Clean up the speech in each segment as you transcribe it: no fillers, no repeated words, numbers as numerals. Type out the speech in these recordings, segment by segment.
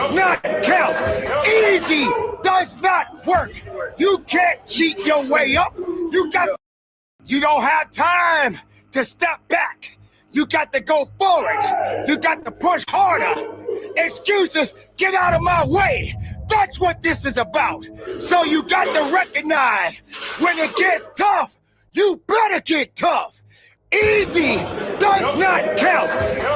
does not count. Easy does not work. You can't cheat your way up. You don't have time to step back. You got to go forward. You got to push harder. Excuses, get out of my way. That's what this is about. So you got to recognize when it gets tough, you better get tough. Easy does not count.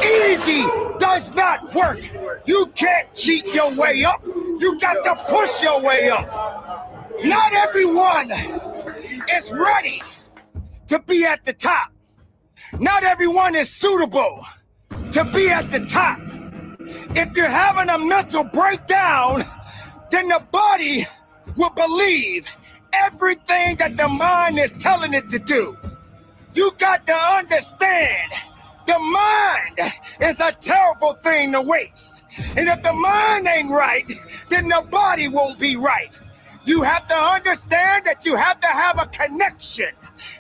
Easy does not work. You can't cheat your way up. You got to push your way up. Not everyone is ready to be at the top. Not everyone is suitable to be at the top. If you're having a mental breakdown, then the body will believe everything that the mind is telling it to do. You got to understand, the mind is a terrible thing to waste. And if the mind ain't right, then the body won't be right. You have to understand that you have to have a connection.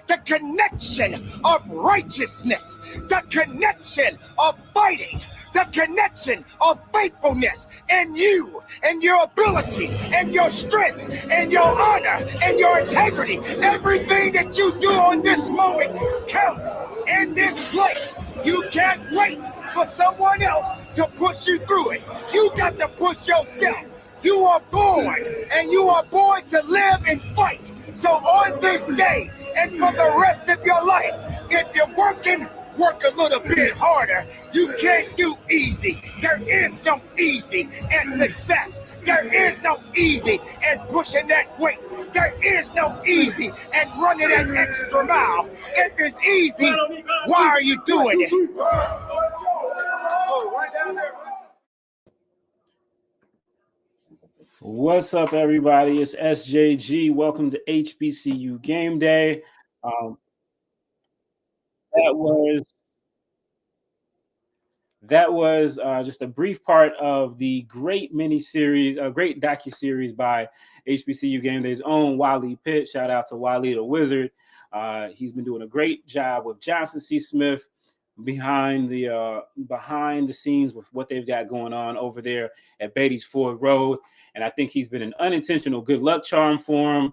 The connection of righteousness, the connection of fighting, the connection of faithfulness, and you and your abilities and your strength and your honor and your integrity. Everything that you do on this moment counts in this place. You can't wait for someone else to push you through it. You got to push yourself. You are born, and you are born to live and fight. So on this day and for the rest of your life, if you're working, work a little bit harder. You can't do easy. There is no easy in success. There is no easy in pushing that weight. There is no easy in running that extra mile. If it's easy, why are you doing it? Right down there. What's up, everybody? It's SJG. Welcome to HBCU Game Day. That was just a brief part of the great mini-series, a great docu-series by HBCU Game Day's own Wally Pitt. Shout out to Wally the Wizard. He's been doing a great job with Johnson C. Smith behind the scenes with what they've got going on over there at Beatty's Ford Road. And I think he's been an unintentional good luck charm for him.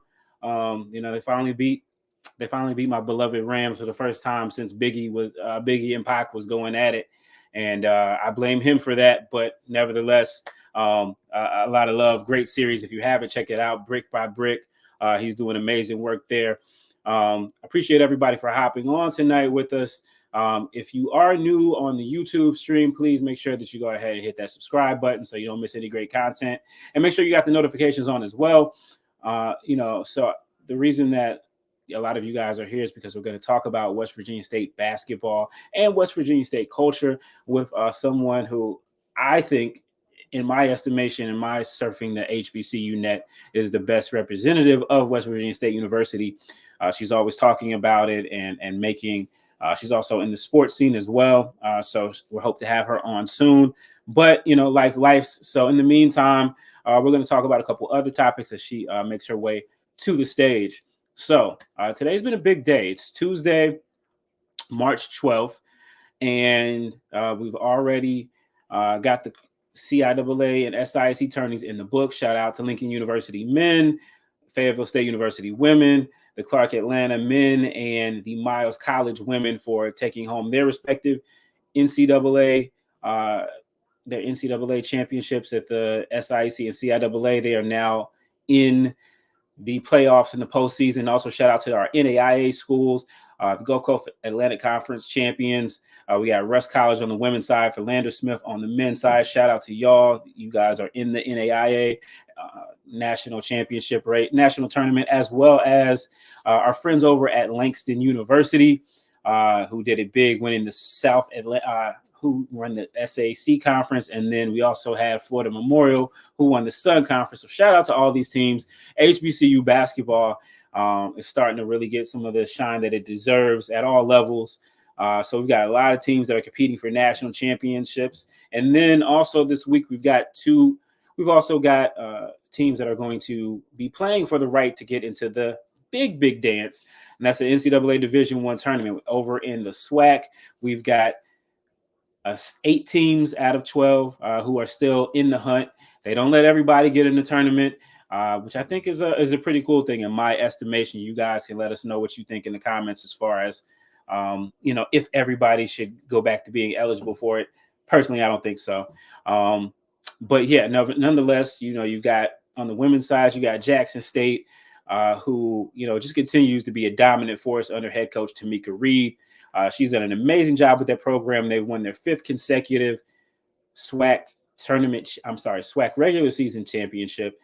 They finally beat my beloved Rams for the first time since Biggie and Pac was going at it. And I blame him for that. But nevertheless, a lot of love. Great series. If you haven't, check it out. Brick by brick. He's doing amazing work there. Appreciate everybody for hopping on tonight with us. If you are new on the YouTube stream, please make sure that you go ahead and hit that subscribe button so you don't miss any great content, and make sure you got the notifications on as well. So the reason that a lot of you guys are here is because we're going to talk about West Virginia State basketball and West Virginia State culture with someone who I think, in my estimation, in my surfing the HBCU net, is the best representative of West Virginia State University. She's always talking about it and making. She's also in the sports scene as well. So we hope to have her on soon. But, life's. So in the meantime, we're going to talk about a couple other topics as she makes her way to the stage. So today's been a big day. It's Tuesday, March 12th. And we've already got the CIAA and SIAC tourneys in the book. Shout out to Lincoln University men, Fayetteville State University women, the Clark Atlanta men, and the Miles College women for taking home their respective NCAA championships at the SIAC and CIAA. They are now in the playoffs in the postseason. Also, shout out to our NAIA schools, the Gulf Coast Atlantic Conference champions. We got Russ College on the women's side, Philander Smith on the men's side. Shout out to y'all. You guys are in the NAIA national championship national tournament, as well as our friends over at Langston University, who did it big, winning the South Atlanta, who won the SAC conference. And then we also had Florida Memorial, who won the Sun Conference. So shout out to all these teams. HBCU basketball is starting to really get some of the shine that it deserves at all levels. So we've got a lot of teams that are competing for national championships. And then also this week, we've also got teams that are going to be playing for the right to get into the big dance. And that's the NCAA Division I Tournament over in the SWAC. We've got 8 teams out of 12 who are still in the hunt. They don't let everybody get in the tournament, which I think is a pretty cool thing in my estimation. You guys can let us know what you think in the comments as far as, if everybody should go back to being eligible for it. Personally, I don't think so. But yeah, nonetheless, you've got on the women's side, you got Jackson State, who, just continues to be a dominant force under head coach Tamika Reed. She's done an amazing job with that program. They've won their 5th consecutive SWAC regular season championship.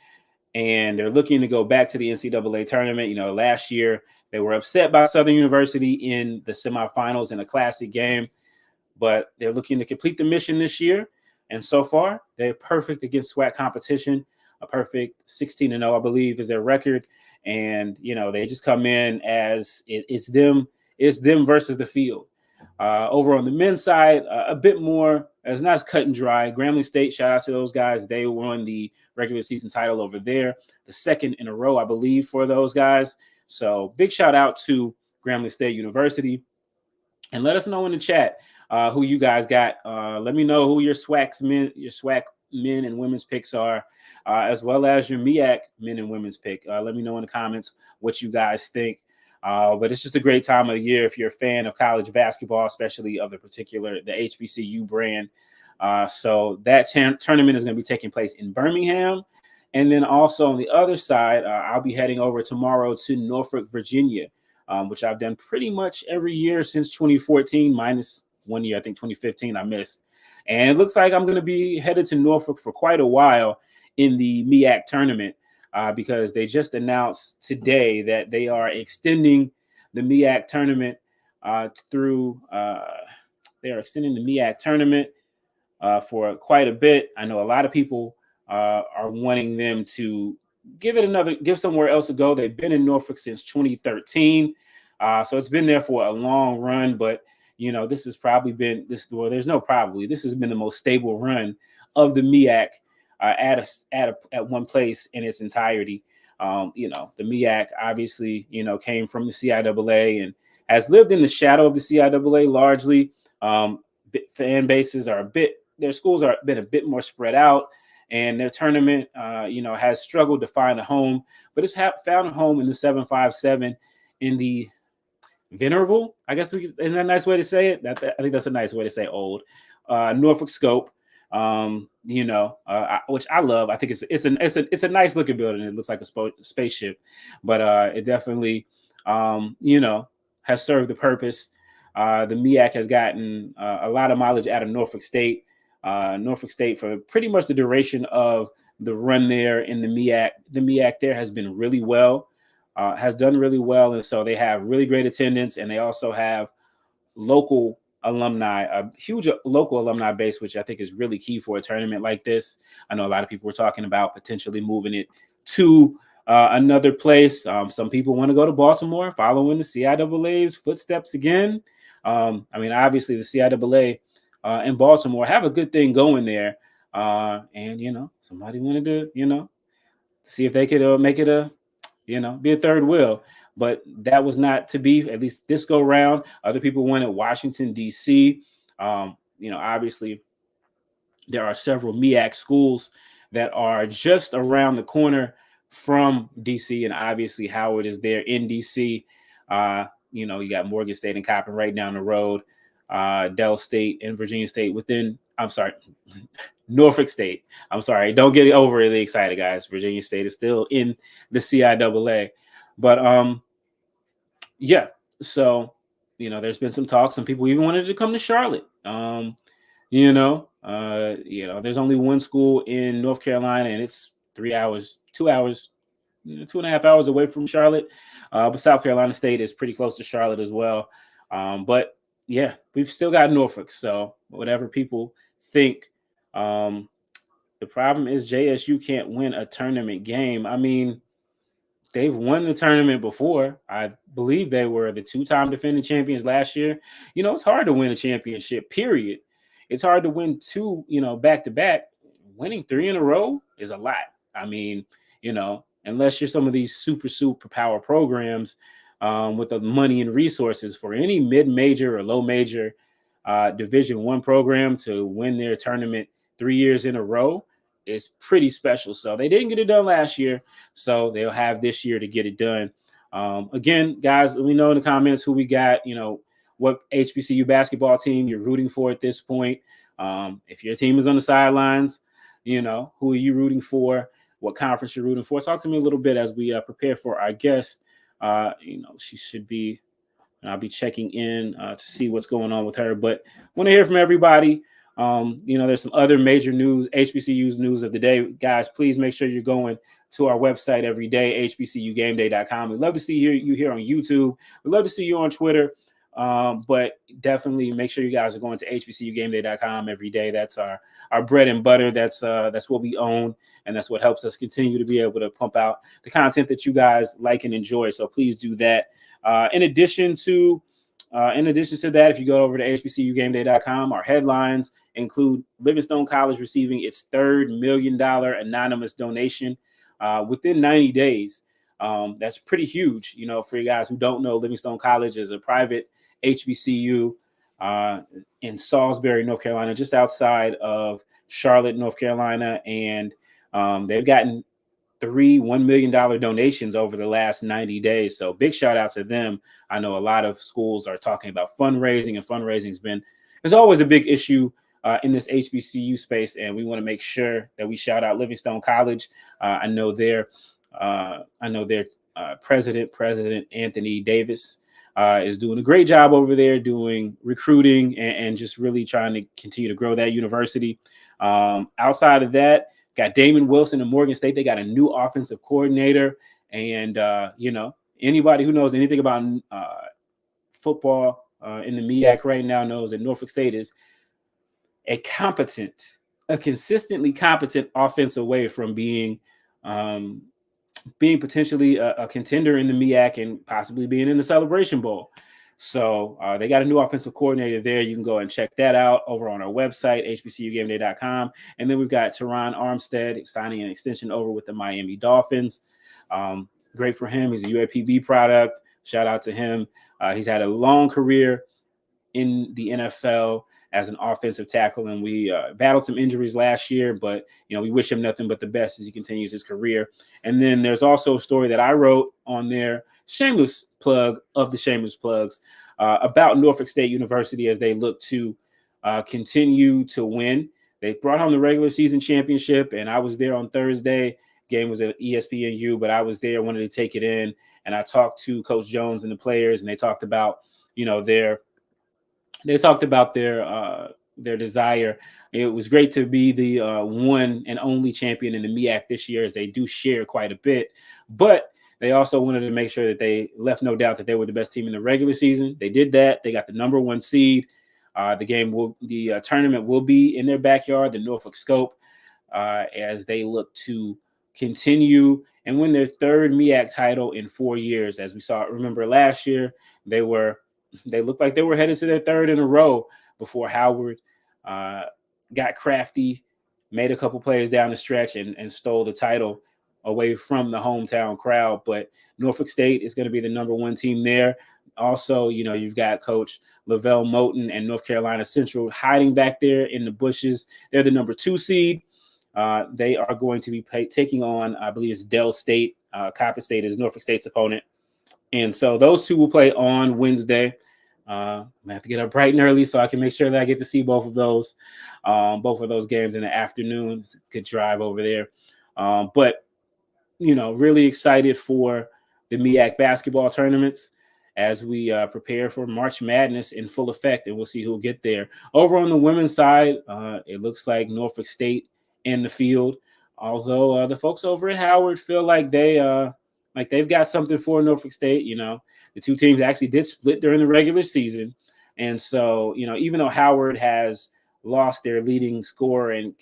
And they're looking to go back to the NCAA tournament. Last year they were upset by Southern University in the semifinals in a classic game, but they're looking to complete the mission this year. And so far, they're perfect against SWAC competition. A perfect 16-0, I believe, is their record. And, they just come in as it's them versus the field. Over on the men's side, a bit more, it's not as cut and dry. Grambling State, shout out to those guys. They won the regular season title over there, the 2nd in a row, I believe, for those guys. So big shout out to Grambling State University. And let us know in the chat who you guys got. Let me know who your SWAC men and women's picks are, as well as your MEAC men and women's pick. Let me know in the comments what you guys think. But it's just a great time of the year if you're a fan of college basketball, especially of the HBCU brand. So that tournament is going to be taking place in Birmingham. And then also on the other side, I'll be heading over tomorrow to Norfolk, Virginia, which I've done pretty much every year since 2014, minus 1 year, I think 2015 I missed. And it looks like I'm going to be headed to Norfolk for quite a while in the MEAC tournament. Because they just announced today that they are extending the MEAC tournament for quite a bit. I know a lot of people are wanting them to give somewhere else a go. They've been in Norfolk since 2013. So it's been there for a long run, but this has probably been this has been the most stable run of the MEAC. At one place in its entirety. The MEAC obviously, came from the CIAA and has lived in the shadow of the CIAA largely. Fan bases their schools are been a bit more spread out, and their tournament, has struggled to find a home, but it's found a home in the 757 in the venerable, I guess isn't that a nice way to say it? I think that's a nice way to say old, Norfolk Scope. Which I love. I think it's a nice looking building. It looks like a spaceship, but it definitely, has served the purpose. The MEAC has gotten a lot of mileage out of Norfolk State. Norfolk State for pretty much the duration of the run there in the MEAC. The MEAC there has done really well, and so they have really great attendance, and they also have local alumni, a huge local alumni base, which I think is really key for a tournament like this. I know a lot of people were talking about potentially moving it to another place. Some people want to go to Baltimore, following the CIAA's footsteps again. Obviously the CIAA and Baltimore have a good thing going there. And somebody wanted to, see if they could make it be a third wheel. But that was not to be, at least this go round. Other people wanted Washington, D.C. Obviously, there are several MEAC schools that are just around the corner from D.C. And obviously, Howard is there in D.C. You got Morgan State and Coppin right down the road. Dell State and Virginia State Norfolk State. I'm sorry. Don't get overly excited, guys. Virginia State is still in the CIAA. But so there's been some talk. Some people even wanted to come to Charlotte. There's only one school in North Carolina, and it's 2 hours, 2.5 hours away from Charlotte. But South Carolina State is pretty close to Charlotte as well. But yeah, we've still got Norfolk. So whatever people think, the problem is JSU can't win a tournament game. They've won the tournament before. I believe they were the 2-time defending champions last year. It's hard to win a championship, period. It's hard to win 2, back-to-back. Winning 3 in a row is a lot. Unless you're some of these super power programs with the money and resources for any mid-major or low-major Division I program to win their tournament 3 years in a row is pretty special. So they didn't get it done last year, so they'll have this year to get it done. Again, guys, let me know in the comments who we got, what HBCU basketball team you're rooting for at this point. If your team is on the sidelines, who are you rooting for? What conference you're rooting for? Talk to me a little bit as we prepare for our guest. She should be, and I'll be checking in to see what's going on with her. But want to hear from everybody. There's some other major news, HBCUs news of the day. Guys, please make sure you're going to our website every day, hbcugameday.com. We'd love to see you here on YouTube. We'd love to see you on Twitter. But definitely make sure you guys are going to hbcugameday.com every day. That's our bread and butter. That's what we own, and that's what helps us continue to be able to pump out the content that you guys like and enjoy. So please do that. In addition to that, if you go over to hbcugameday.com, our headlines include Livingstone College receiving its third $1 million anonymous donation within 90 days. That's pretty huge. For you guys who don't know, Livingstone College is a private HBCU in Salisbury, North Carolina, just outside of Charlotte, North Carolina. And they've gotten 3 $1 million donations over the last 90 days. So big shout out to them. I know a lot of schools are talking about fundraising, and fundraising is always a big issue in this HBCU space. And we want to make sure that we shout out Livingstone College. I know their President Anthony Davis is doing a great job over there, doing recruiting and just really trying to continue to grow that university. Outside of that, got Damon Wilson and Morgan State. They got a new offensive coordinator. And, anybody who knows anything about football in the MEAC right now knows that Norfolk State is a consistently competent offense away from being potentially a contender in the MEAC and possibly being in the Celebration Bowl. So they got a new offensive coordinator there. You can go and check that out over on our website, hbcugameday.com. And then we've got Teron Armstead signing an extension over with the Miami Dolphins. Great for him. He's a UAPB product. Shout out to him. He's had a long career in the NFL as an offensive tackle, and we battled some injuries last year, but we wish him nothing but the best as he continues his career. And then there's also a story that I wrote on their shameless plug of the shameless plugs about Norfolk State University as they look to continue to win. They brought home the regular season championship, and I was there on Thursday. Game was at ESPNU, but I was there, wanted to take it in, and I talked to Coach Jones and the players, and they talked about their desire. It was great to be the one and only champion in the MEAC this year, as they do share quite a bit. But they also wanted to make sure that they left no doubt that they were the best team in the regular season. They did that. They got the number 1 seed. The tournament will be in their backyard, the Norfolk Scope, as they look to continue and win their third MEAC title in 4 years. As we saw, remember last year, they looked like they were headed to their third in a row before Howard got crafty, made a couple plays down the stretch, and stole the title away from the hometown crowd. But Norfolk State is going to be the number 1 team there. Also, you've got Coach Lavelle Moten and North Carolina Central hiding back there in the bushes. They're the number 2 seed. They are going to be taking on, I believe it's Dell State. Coppin State is Norfolk State's opponent. And so those two will play on Wednesday. I have to get up bright and early so I can make sure that I get to see both of those games in the afternoon. It's a good drive over there. But really excited for the MEAC basketball tournaments as we prepare for March Madness in full effect, and we'll see who'll get there. Over on the women's side, it looks like Norfolk State in the field, although the folks over at Howard feel like they've got something for Norfolk State. The two teams actually did split during the regular season. And so, even though Howard has lost their leading scorer and,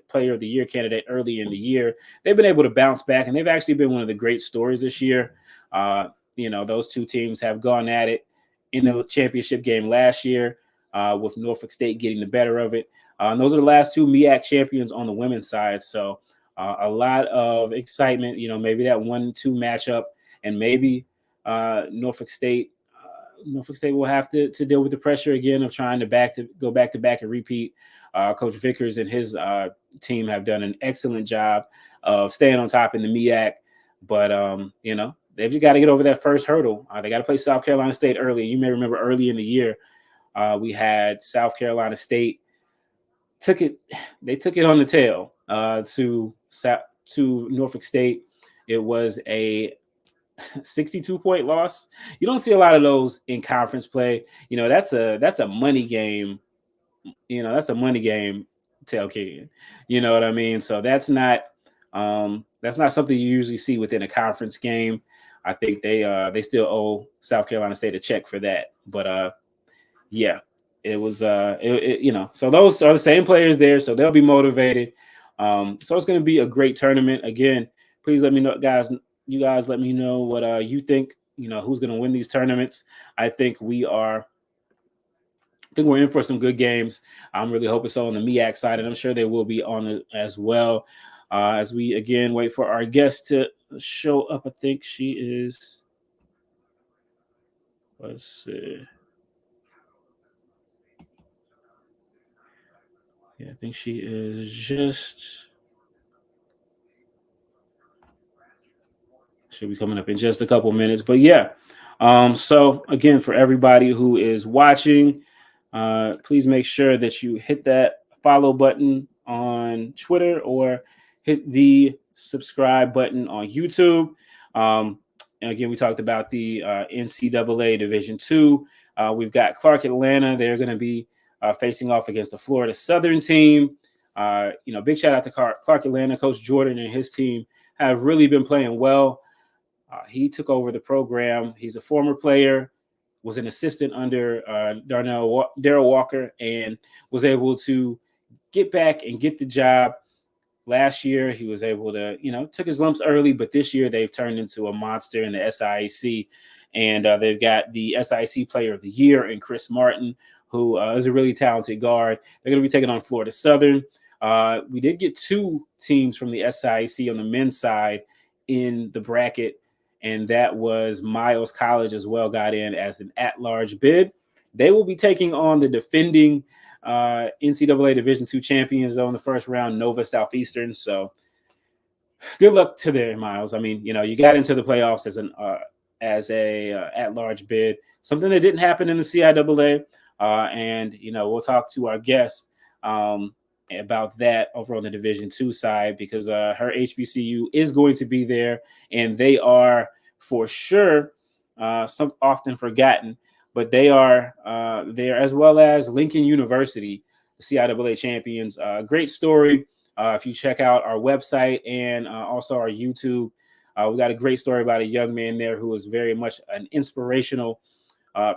player of the year candidate early in the year, they've been able to bounce back, and they've actually been one of the great stories this year. Those two teams have gone at it in the championship game last year with Norfolk State getting the better of it. And those are the last 2 MEAC champions on the women's side. So a lot of excitement, maybe that 1-2 matchup, and maybe Norfolk State Norfolk State will have to deal with the pressure again of trying to go back to back and repeat. Coach Vickers and his team have done an excellent job of staying on top in the MEAC, but they've got to get over that first hurdle. They got to play South Carolina State early. You may remember early in the year, we had South Carolina State took it on the tail to Norfolk State. It was a 62-point loss. You don't see a lot of those in conference play. That's a money game. That's a money game tailgating. You know what I mean? So that's not something you usually see within a conference game. I think they still owe South Carolina State a check for that. But yeah, it was so those are the same players there, so they'll be motivated. So it's going to be a great tournament. Again, please let me know, guys. You guys let me know what you think, who's going to win these tournaments. I think we're in for some good games. I'm really hoping so on the MEAC side, and I'm sure they will be on it as well. As we, again, wait for our guest to show up. I think she is, let's see. Yeah, I think she is should be coming up in just a couple minutes. But yeah, so again, for everybody who is watching, please make sure that you hit that follow button on Twitter or hit the subscribe button on YouTube. And again, we talked about the NCAA Division II. We've got Clark Atlanta. They're going to be facing off against the Florida Southern team. Big shout out to Clark Atlanta. Coach Jordan and his team have really been playing well. He took over the program. He's a former player, was an assistant under Darryl Walker, and was able to get back and get the job. Last year, he was able to, took his lumps early, but this year they've turned into a monster in the SIAC. And they've got the SIAC Player of the Year in Chris Martin, who is a really talented guard. They're going to be taking on Florida Southern. We did get two teams from the SIAC on the men's side in the bracket, and that was Miles College as well, got in as an at-large bid. They will be taking on the defending NCAA Division II champions, though, in the first round, Nova Southeastern. So good luck to their Miles. I mean, you got into the playoffs as a at-large bid, something that didn't happen in the CIAA. And we'll talk to our guest about that over on the Division II side, because her HBCU is going to be there, and they are for sure some often forgotten, but they are there, as well as Lincoln University, the CIAA champions. Great story. If you check out our website and also our YouTube, we got a great story about a young man there who was very much an inspirational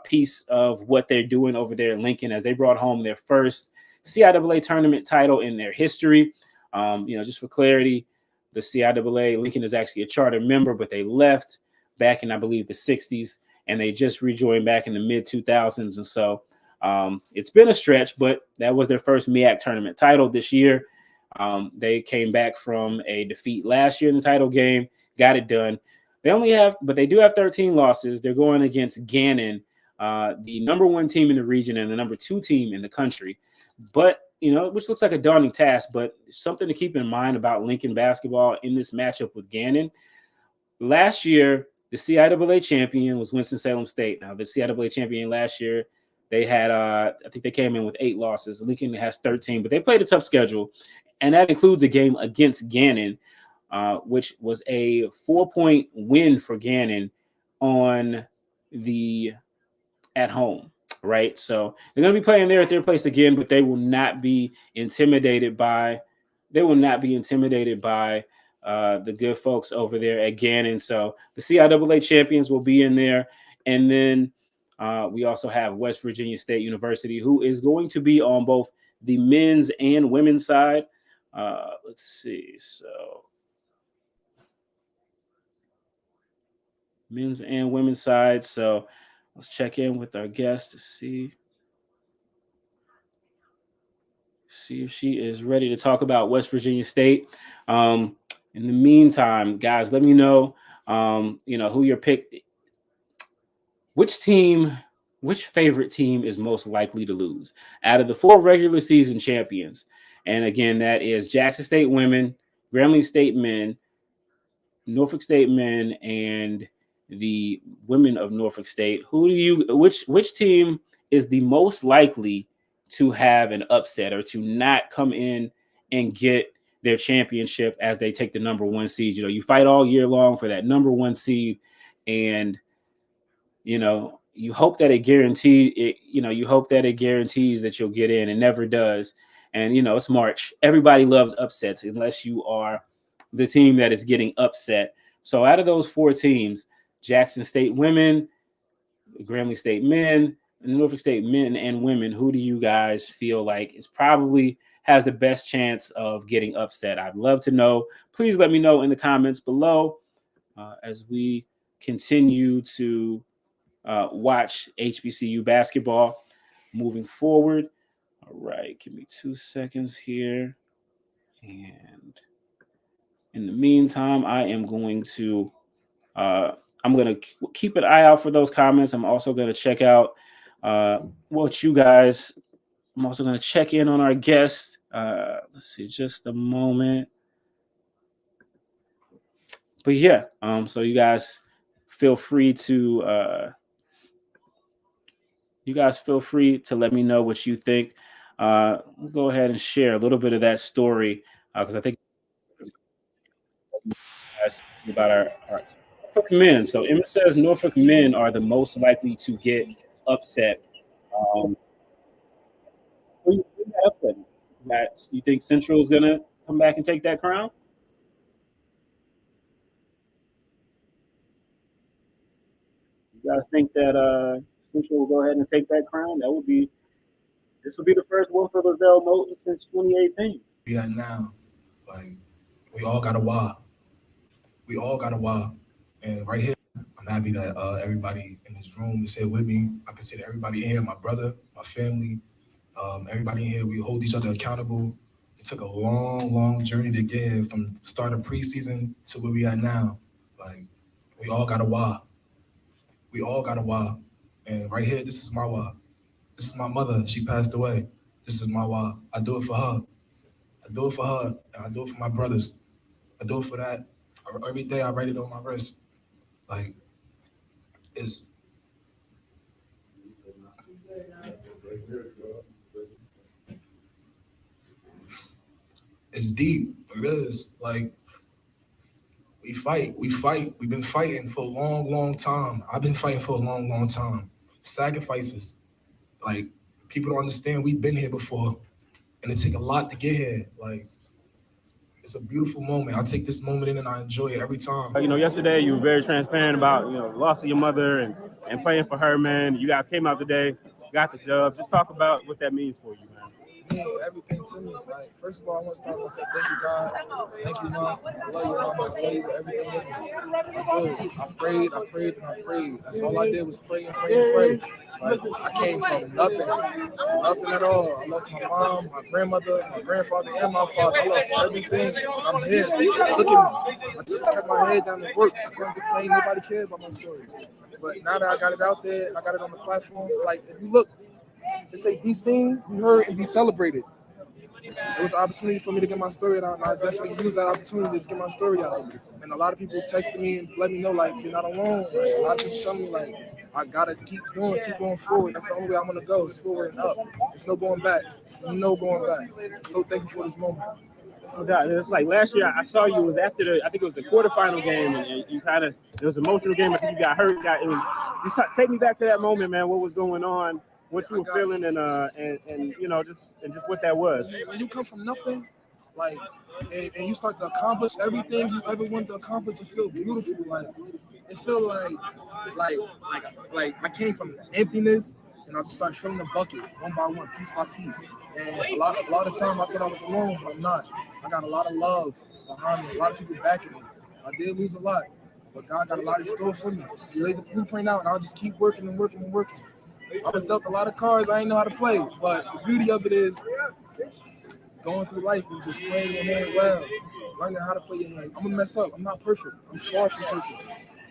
piece of what they're doing over there in Lincoln, as they brought home their first CIAA tournament title in their history. Just for clarity, the CIAA, Lincoln is actually a charter member, but they left back in, I believe, the 60s, and they just rejoined back in the mid-2000s. And so it's been a stretch, but that was their first MEAC tournament title this year. They came back from a defeat last year in the title game, got it done. They do have 13 losses. They're going against Gannon, the number one team in the region and the number two team in the country. But, which looks like a daunting task, but something to keep in mind about Lincoln basketball in this matchup with Gannon. Last year, the CIAA champion was Winston-Salem State. Now, the CIAA champion last year, they had, I think they came in with 8 losses. Lincoln has 13, but they played a tough schedule, and that includes a game against Gannon, which was a 4-point win for Gannon at home, right? So they're going to be playing there at their place again, but they will not be intimidated by the good folks over there at Gannon. So the CIAA champions will be in there. And then we also have West Virginia State University, who is going to be on both the men's and women's side. Let's see. So men's and women's side. So let's check in with our guest to see if she is ready to talk about West Virginia State. In the meantime, guys, let me know, who your pick, which team which favorite team is most likely to lose out of the 4 regular season champions? And again, that is Jackson State women, Grambling State men, Norfolk State men, and the women of Norfolk State. Which team is the most likely to have an upset or to not come in and get their championship as they take the number 1 seed? You fight all year long for that number 1 seed, and you hope that it guarantees that you'll get in. It never does. And it's March. Everybody loves upsets unless you are the team that is getting upset. So out of those 4 teams, Jackson State women, Grambling State men, and Norfolk State men and women, who do you guys feel like is probably has the best chance of getting upset? I'd love to know. Please let me know in the comments below as we continue to watch HBCU basketball moving forward. All right, give me 2 seconds here. And in the meantime, I am going to keep an eye out for those comments. I'm also going to check out what you guys. I'm also going to check in on our guests. Let's see, just a moment. But yeah, so you guys feel free to let me know what you think. We'll go ahead and share a little bit of that story because I think about our Norfolk men. So Emma says Norfolk men are the most likely to get upset. Who got upset? You think Central is going to come back and take that crown? You guys think that Central will go ahead and take that crown? This will be the first one for Lavelle Moulton since 2018. Yeah, now, like, we all got a why. We all got a why. And right here, I'm happy that everybody in this room is here with me. I consider everybody in here, my brother, my family, everybody in here, we hold each other accountable. It took a long, long journey to get here from start of preseason to where we at now. Like, we all got a why. We all got a why. And right here, this is my why. This is my mother. She passed away. This is my why. I do it for her. I do it for her, and I do it for my brothers. I do it for that. Every day I write it on my wrist. Like, it's deep. It is. Like, we fight. We've been fighting for a long, long time. I've been fighting for a long, long time. Sacrifices. Like, people don't understand we've been here before, and it take a lot to get here. Like, it's a beautiful moment. I take this moment in and I enjoy it every time. Yesterday you were very transparent about, the loss of your mother and playing for her, man. You guys came out today, got the dub. Just talk about what that means for you, man. Yeah, everything to me. Like, first of all, I want to start by saying thank you, God. Thank you, Mom. I love you, Mom. I love you with everything in me. I do. I prayed. That's all I did was pray and pray. Like, I came from nothing at all. I lost my mom, my grandmother, my grandfather, and my father. I lost everything. I'm here. Look at me. I just kept my head down and worked. I couldn't complain. Nobody cared about my story. But now that I got it out there and I got it on the platform, like, if you look, they say be seen, be heard, and be celebrated. It was an opportunity for me to get my story out, and I definitely used that opportunity to get my story out. And a lot of people texted me and let me know, like, you're not alone. Like, a lot of people tell me, like, I gotta keep going forward. That's the only way I'm gonna go. It's forward and up. There's no going back. I'm so thankful for this moment. Oh God, it's like last year I saw you was after I think it was the quarterfinal game, and you kind of, it was an emotional game. I think you got hurt. Just take me back to that moment, man. What was going on? What you were feeling, and just what that was. When you come from nothing, like, and you start to accomplish everything you ever wanted to accomplish, it feel beautiful. Like, it feel like I came from emptiness, and I started filling the bucket one by one, piece by piece. And a lot of time I thought I was alone, but I'm not. I got a lot of love behind me, a lot of people backing me. I did lose a lot, but God got a lot in store for me. He laid the blueprint out, and I'll just keep working and working and working. I was dealt a lot of cards I didn't know how to play, but the beauty of it is going through life and just playing your hand well, learning how to play your hand. I'm gonna mess up. I'm not perfect. I'm far from perfect.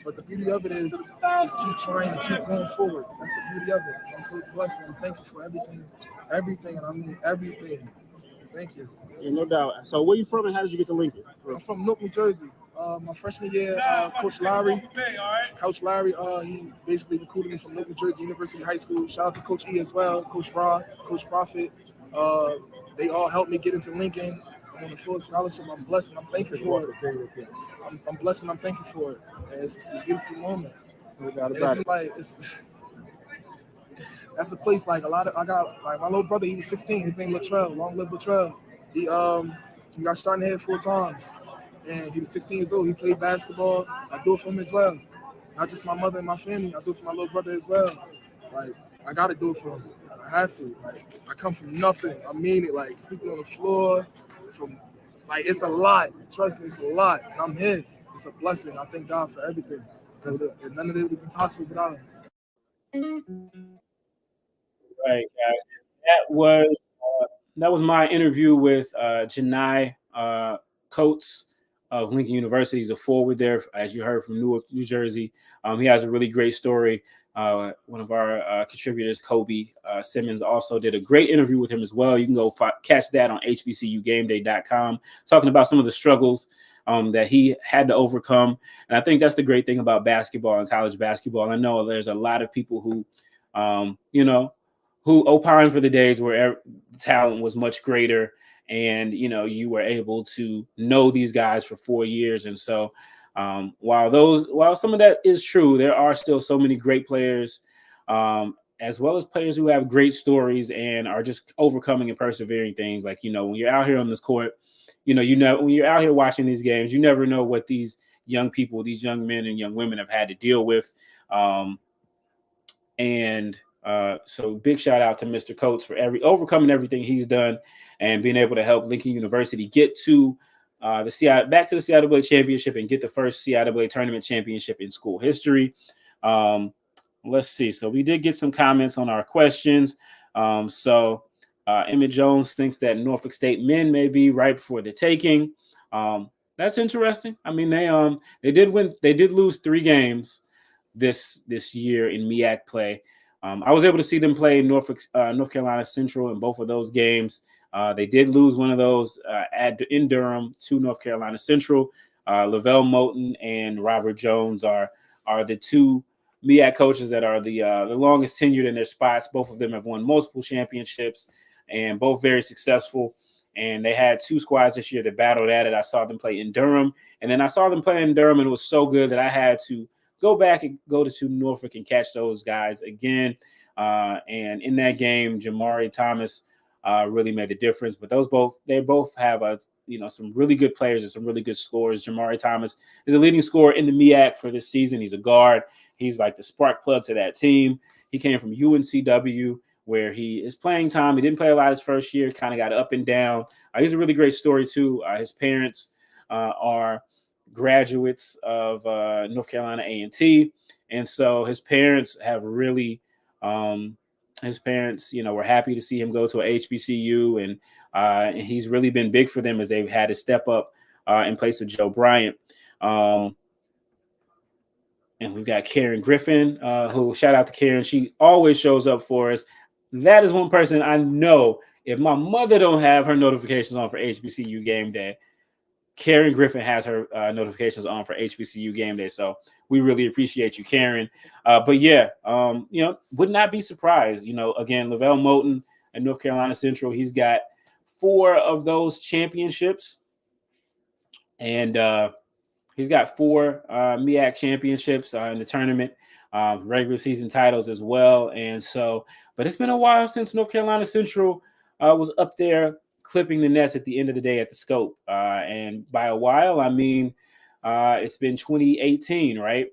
But the beauty of it is just keep trying and keep going forward. That's the beauty of it. I'm so blessed. I'm thankful for everything, and I mean everything. Thank you. Yeah, no doubt. So where you from and how did you get to Lincoln? I'm from Newark, New Jersey. My freshman year, Coach Larry, he basically recruited me from Newark, New Jersey University High School. Shout out to Coach E as well, Coach Rod, Coach Prophet. They all helped me get into Lincoln. I'm on a full scholarship. I'm blessed and I'm thankful for it. I'm blessed and I'm thankful for it. And it's just a beautiful moment. That's a place like I got like my little brother, he was 16, his name Latrell, long live Latrell. He got starting ahead 4 times. And he was 16 years old. He played basketball. I do it for him as well. Not just my mother and my family. I do it for my little brother as well. Like, I got to do it for him. I have to. Like, I come from nothing. I mean it. Like, sleeping on the floor. It's a lot. Trust me, it's a lot. And I'm here. It's a blessing. I thank God for everything. Because none of it would be possible without him. Right, guys. That was my interview with Janai Coates of Lincoln University. He's a forward there, as you heard, from Newark, New Jersey. He has a really great story. One of our contributors, Kobe Simmons, also did a great interview with him as well. You can go catch that on HBCUGameday.com, talking about some of the struggles that he had to overcome. And I think that's the great thing about basketball and college basketball. I know there's a lot of people who, who opine for the days where talent was much greater and, you were able to know these guys for 4 years. And so while some of that is true, there are still so many great players, as well as players who have great stories and are just overcoming and persevering things. Like, when you're out here on this court, when you're out here watching these games, you never know what these young people, these young men and young women have had to deal with. So big shout out to Mr. Coates for overcoming everything he's done and being able to help Lincoln University get to back to the CIAA championship and get the first CIAA tournament championship in school history. Let's see. So we did get some comments on our questions. Emmett Jones thinks that Norfolk State men may be ripe for the taking. That's interesting. I mean, they did lose 3 games this year in MEAC play. I was able to see them play North Carolina Central in both of those games. They did lose one of those in Durham to North Carolina Central. Lavelle Moten and Robert Jones are the 2 MEAC coaches that are the longest tenured in their spots. Both of them have won multiple championships and both very successful. And they had 2 squads this year that battled at it. I saw them play in Durham, and then I saw them play in Durham, and it was so good that I had to go back and go to Norfolk and catch those guys again. And in that game, Jamari Thomas really made a difference. But they both have some really good players and some really good scorers. Jamari Thomas is a leading scorer in the MEAC for this season. He's a guard. He's like the spark plug to that team. He came from UNCW, where he is playing time. He didn't play a lot his first year, kind of got up and down. He's a really great story too. His parents are graduates of North Carolina A&T, and so his parents have really were happy to see him go to a HBCU, and he's really been big for them as they've had to step up in place of Joe Bryant. And we've got Karen Griffin, who, shout out to Karen, she always shows up for us. That is one person I know, if my mother don't have her notifications on for HBCU Game Day, Karen Griffin has her notifications on for HBCU Game Day. So we really appreciate you, Karen. But yeah, would not be surprised. Again, Lavelle Moten at North Carolina Central, he's got 4 of those championships. And he's got 4 MEAC championships in the tournament, regular season titles as well. And so, but it's been a while since North Carolina Central was up there clipping the nets at the end of the day at the Scope. And by a while, I mean, it's been 2018, right?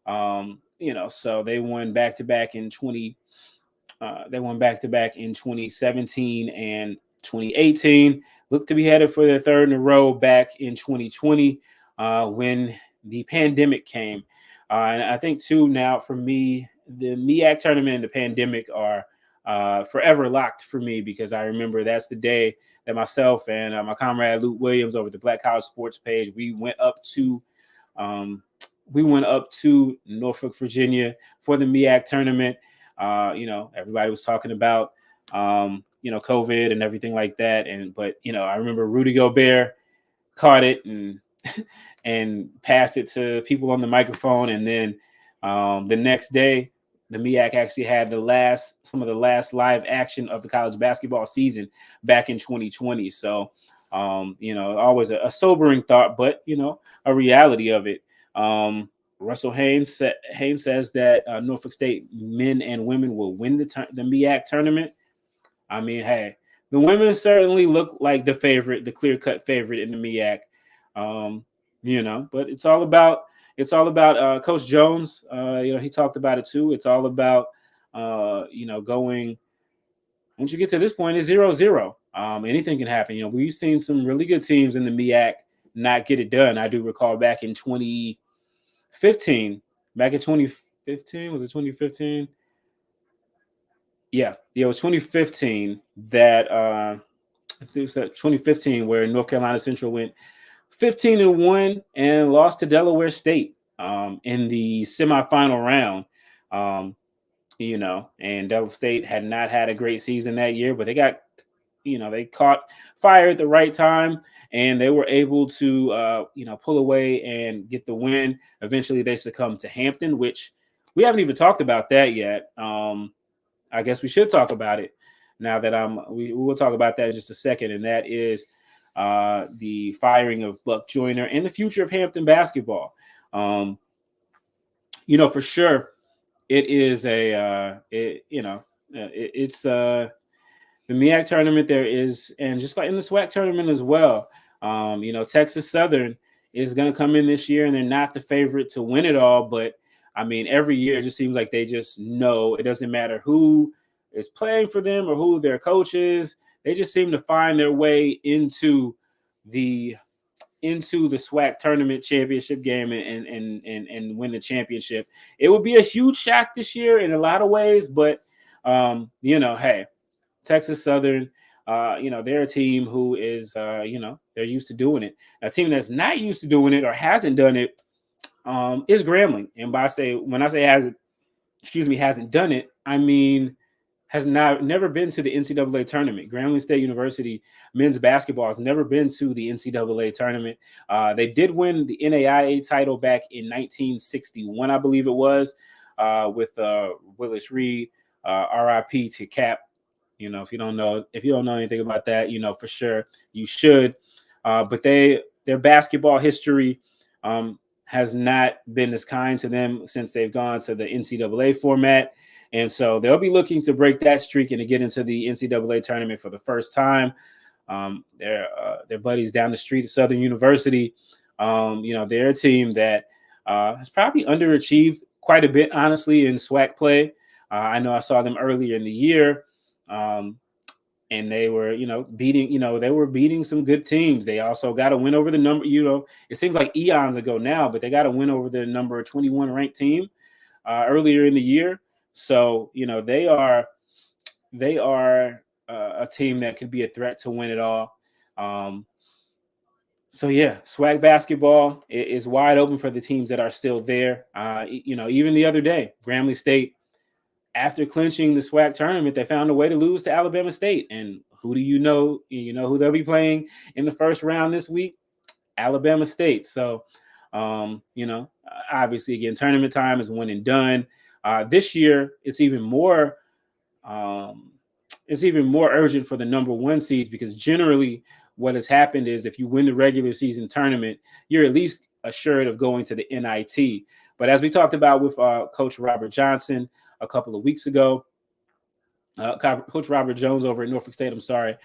So they won back-to-back in 2017 and 2018. Look to be headed for their 3rd in a row back in 2020 when the pandemic came. And I think too, now for me, the MEAC tournament and the pandemic are forever locked for me, because I remember that's the day that myself and my comrade Luke Williams over the Black College Sports page, we went up to we went up to Norfolk, Virginia for the MEAC tournament. Everybody was talking about, COVID and everything like that. But I remember Rudy Gobert caught it and passed it to people on the microphone. And then the next day, the MEAC actually had some of the last live action of the college basketball season back in 2020. So, always a sobering thought, but, a reality of it. Russell Haynes says that Norfolk State men and women will win the MEAC tournament. I mean, hey, the women certainly look like the clear-cut favorite in the MEAC. But it's all about Coach Jones. He talked about it too. It's all about going. Once you get to this point, it's 0-0. Anything can happen. We've seen some really good teams in the MEAC not get it done. I do recall back in 2015. Back in 2015, was it 2015? Yeah, it was 2015 that I think it was 2015 where North Carolina Central went 15-1 and lost to Delaware State in the semifinal round. And Delaware State had not had a great season that year, but they caught fire at the right time and they were able to, pull away and get the win. Eventually they succumbed to Hampton, which we haven't even talked about that yet. I guess we should talk about it now that we will talk about that in just a second. And that is the firing of Buck Joyner and the future of Hampton basketball. For sure, it is it's the MEAC tournament there is, and just like in the SWAC tournament as well. Texas Southern is going to come in this year, and they're not the favorite to win it all, but I mean, every year it just seems like they just know it doesn't matter who is playing for them or who their coach is. They just seem to find their way into the SWAC tournament championship game and win the championship. It would be a huge shock this year in a lot of ways, but hey, Texas Southern, they're a team who is, they're used to doing it. A team that's not used to doing it or hasn't done it is Grambling. And when I say hasn't done it, I mean has never been to the NCAA tournament. Grambling State University men's basketball has never been to the NCAA tournament. They did win the NAIA title back in 1961, I believe it was, with Willis Reed, RIP to Cap. If you don't know anything about that, for sure you should. But their basketball history has not been as kind to them since they've gone to the NCAA format. And so they'll be looking to break that streak and to get into the NCAA tournament for the first time. Their buddies down the street at Southern University, they're a team that has probably underachieved quite a bit, honestly, in SWAC play. I know I saw them earlier in the year, and they were, beating some good teams. They also got to win over the number, it seems like eons ago now, but they got to win over the number 21 ranked team earlier in the year. So, they are a team that could be a threat to win it all. So, yeah, SWAC basketball is wide open for the teams that are still there. Even the other day, Grambling State, after clinching the SWAC tournament, they found a way to lose to Alabama State. And who do you know? You know who they'll be playing in the first round this week? Alabama State. So, obviously, again, tournament time is one and done. This year, it's even more urgent for the number one seeds, because generally what has happened is if you win the regular season tournament, you're at least assured of going to the NIT. But as we talked about with Coach Robert Johnson a couple of weeks ago, Coach Robert Jones over at Norfolk State, a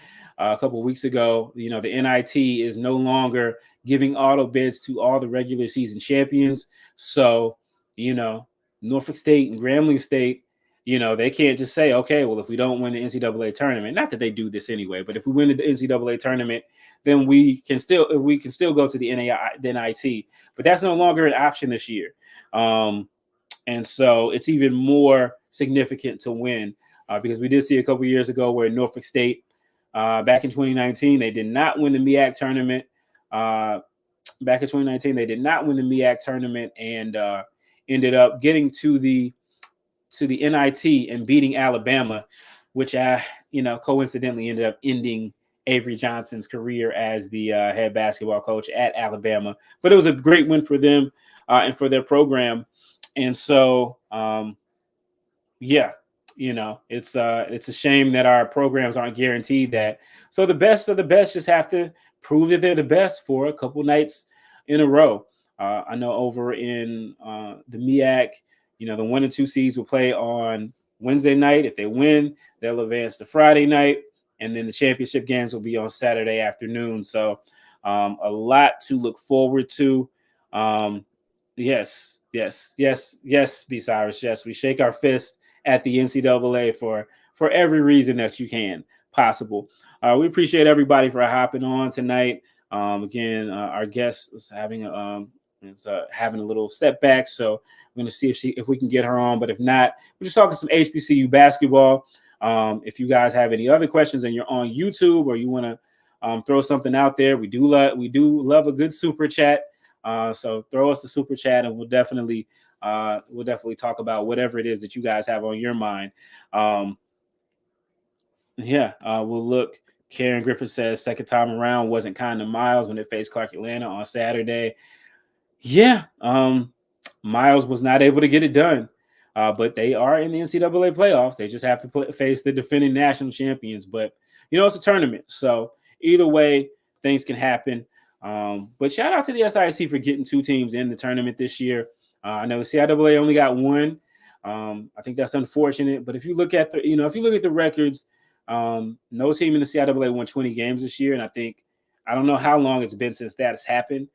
couple of weeks ago, the NIT is no longer giving auto bids to all the regular season champions. So, Norfolk State and Grambling State, they can't just say, okay, well, if we don't win the NCAA tournament, not that they do this anyway, but if we win the NCAA tournament, then we can still go to the NIT. But that's no longer an option this year. And so it's even more significant to win because we did see a couple of years ago where Norfolk State, back in 2019, they did not win the MEAC tournament. back in 2019. They did not win the MEAC tournament and ended up getting to the NIT and beating Alabama, which coincidentally ended up ending Avery Johnson's career as the head basketball coach at Alabama. But it was a great win for them and for their program. And so, it's a shame that our programs aren't guaranteed that. So the best of the best just have to prove that they're the best for a couple nights in a row. I know over in the MEAC, the 1 and 2 seeds will play on Wednesday night. If they win, they'll advance to Friday night, and then the championship games will be on Saturday afternoon. So a lot to look forward to. Yes, B. Cyrus. Yes, we shake our fist at the NCAA for every reason that you can possible. We appreciate everybody for hopping on tonight. Again, our guest is having a little setback, so we're going to see if we can get her on. But if not, we're just talking some HBCU basketball. If you guys have any other questions and you're on YouTube or you want to throw something out there, we do love a good super chat. So throw us the super chat, and we'll definitely talk about whatever it is that you guys have on your mind. We'll look. Karen Griffith says second time around wasn't kind to Miles when they faced Clark Atlanta on Saturday. Yeah, Miles was not able to get it done, but they are in the NCAA playoffs. They just have to face the defending national champions. But it's a tournament, so either way, things can happen. But shout out to the SIC for getting 2 teams in the tournament this year. I know the CIAA only got 1. I think that's unfortunate. But if you look at the records, no team in the CIAA won 20 games this year, and I don't know how long it's been since that has happened.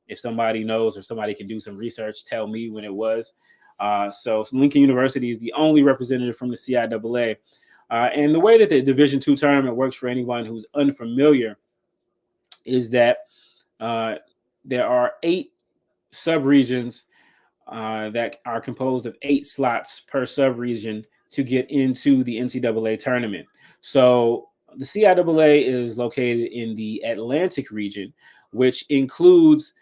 If somebody knows or somebody can do some research, tell me when it was. So Lincoln University is the only representative from the CIAA. And the way that the Division II tournament works for anyone who's unfamiliar is that there are 8 subregions that are composed of 8 slots per subregion to get into the NCAA tournament. So the CIAA is located in the Atlantic region, which includes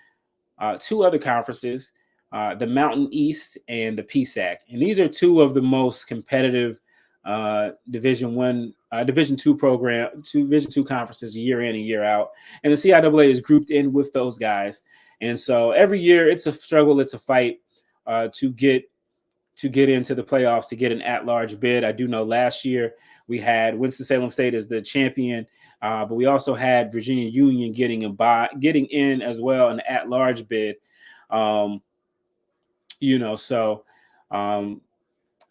2 other conferences, the Mountain East and the PSAC. And these are 2 of the most competitive Division II conferences year in and year out. And the CIAA is grouped in with those guys. And so every year it's a struggle, it's a fight to get into the playoffs, to get an at-large bid. I do know last year we had Winston-Salem State as the champion, but we also had Virginia Union getting in as well, an at-large bid.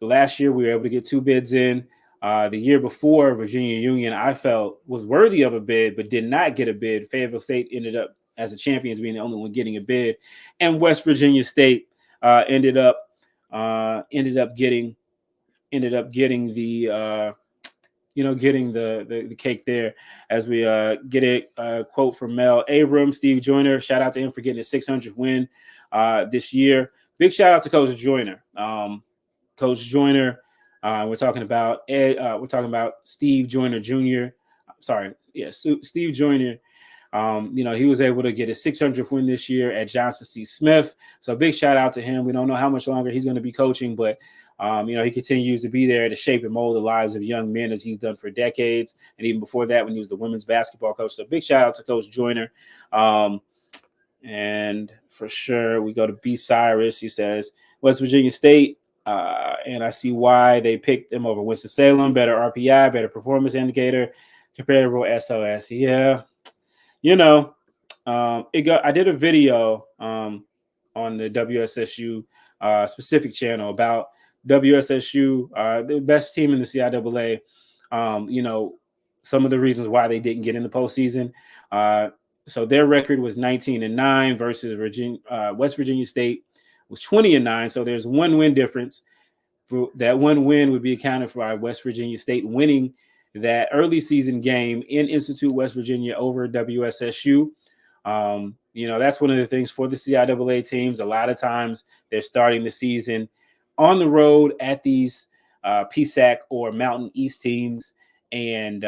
Last year we were able to get 2 bids in. The year before, Virginia Union, I felt, was worthy of a bid, but did not get a bid. Fayetteville State ended up as the champions being the only one getting a bid, and West Virginia State ended up getting the cake there. As we get a quote from Mel Abrams, Steve Joyner. Shout out to him for getting a 600 win this year. Big shout out to Coach Joyner. Coach Joyner. We're talking about Steve Joyner Jr. Steve Joyner. He was able to get a 600th win this year at Johnson C. Smith. So big shout out to him. We don't know how much longer he's going to be coaching, but he continues to be there to shape and mold the lives of young men as he's done for decades. And even before that, when he was the women's basketball coach. So big shout out to Coach Joyner. And for sure, we go to B. Cyrus. He says, West Virginia State. And I see why they picked them over Winston-Salem. Better RPI, better performance indicator, comparable SOS. Yeah. I did a video on the WSSU specific channel about WSSU, the best team in the CIAA. Some of the reasons why they didn't get in the postseason. So their record was 19-9 versus West Virginia State was 20-9. So there's 1 win difference. That 1 win would be accounted for by West Virginia State winning that early season game in Institute, West Virginia over WSSU. That's one of the things for the CIAA teams. A lot of times they're starting the season on the road at these PSAC or Mountain East teams. And,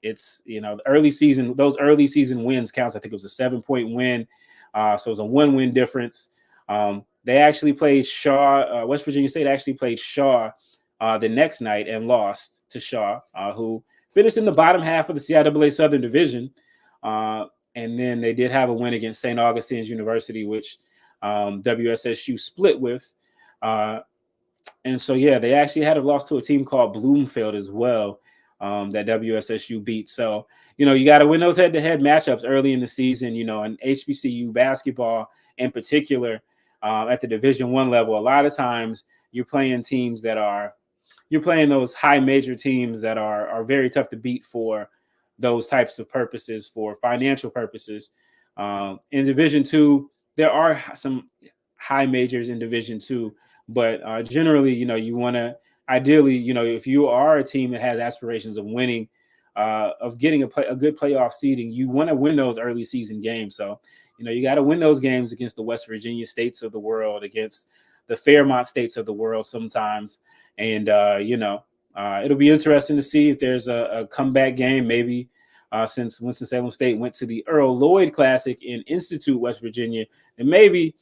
it's, the early season, those early season wins counts. I think it was a 7-point win. So it was a 1-win difference. They actually played Shaw. West Virginia State actually played Shaw the next night and lost to Shaw, who finished in the bottom half of the CIAA Southern Division. And then they did have a win against St. Augustine's University, which WSSU split with. And so, yeah, they actually had a loss to a team called Bloomfield as well, that WSSU beat. So, you got to win those head-to-head matchups early in the season, and HBCU basketball in particular at the Division I level. A lot of times you're playing teams you're playing those high major teams that are very tough to beat for those types of purposes, for financial purposes. In Division II, there are some high majors in Division II, but generally, you want to ideally, if you are a team that has aspirations of winning, of getting a good playoff seeding, you want to win those early season games. So, you got to win those games against the West Virginia States of the world, against the Fairmont States of the world sometimes. And, it'll be interesting to see if there's a comeback game, maybe since Winston-Salem State went to the Earl Lloyd Classic in Institute, West Virginia, and maybe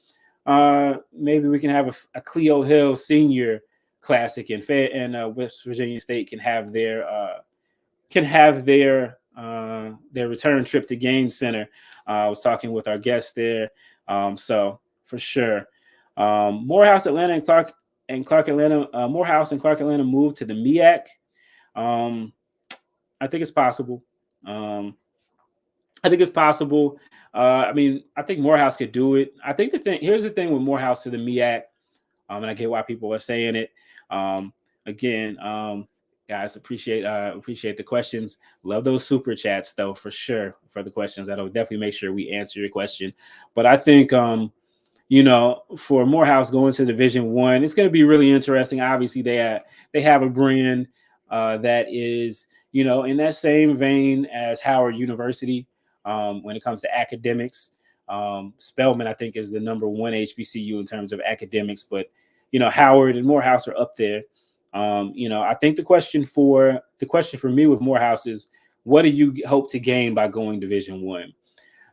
we can have a Cleo Hill Senior Classic and West Virginia State can have their return trip to Gaines Center. I was talking with our guest there, so for sure, Morehouse Atlanta and Clark Atlanta. Morehouse and Clark Atlanta moved to the MEAC. I think it's possible. I think Morehouse could do it. I think here's the thing with Morehouse to the MEAC, and I get why people are saying it. Guys, appreciate the questions. Love those super chats though, for sure, for the questions. That'll definitely make sure we answer your question. But I think for Morehouse going to Division I, it's going to be really interesting. Obviously, they have a brand that is, in that same vein as Howard University when it comes to academics. Spelman, I think, is the number one HBCU in terms of academics, but Howard and Morehouse are up there. I think the question for me with Morehouse is, what do you hope to gain by going Division I?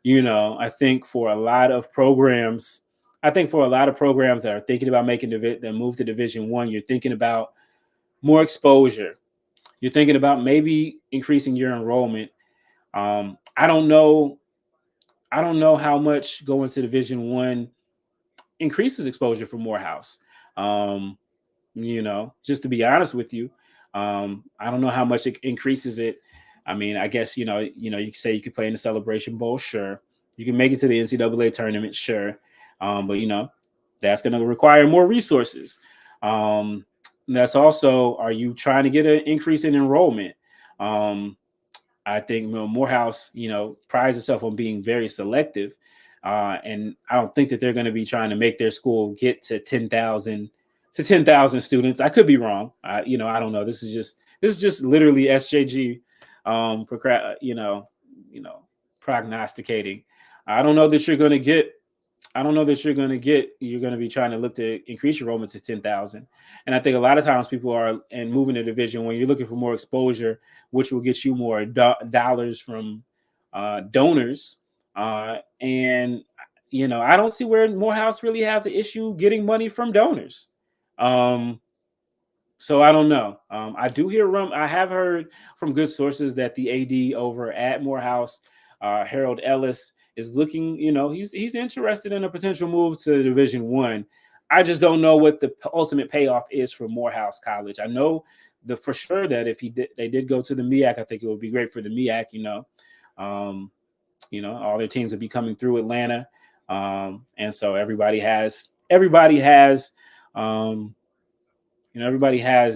I think for a lot of programs that are thinking about making the move to Division I, you're thinking about more exposure. You're thinking about maybe increasing your enrollment. I don't know how much going to Division I increases exposure for Morehouse. Just to be honest with you, I don't know how much it increases it. I mean, I guess, you can say you could play in the Celebration Bowl. Sure. You can make it to the NCAA tournament. Sure. But, that's going to require more resources. That's also, are you trying to get an increase in enrollment? I think Morehouse, prides itself on being very selective. And I don't think that they're going to be trying to make their school get to 10,000 students. I could be wrong. I don't know. This is just literally SJG, prognosticating. I don't know that you're going to be trying to look to increase your enrollment to 10,000. And I think a lot of times people are moving to division when you're looking for more exposure, which will get you more dollars from donors. And I don't see where Morehouse really has an issue getting money from donors. So I don't know. I have heard from good sources that the AD over at Morehouse, Harold Ellis, is looking, he's interested in a potential move to Division I. I just don't know what the ultimate payoff is for Morehouse College. I know for sure that if they did go to the MEAC, I think it would be great for the MEAC. All their teams would be coming through Atlanta, and so everybody has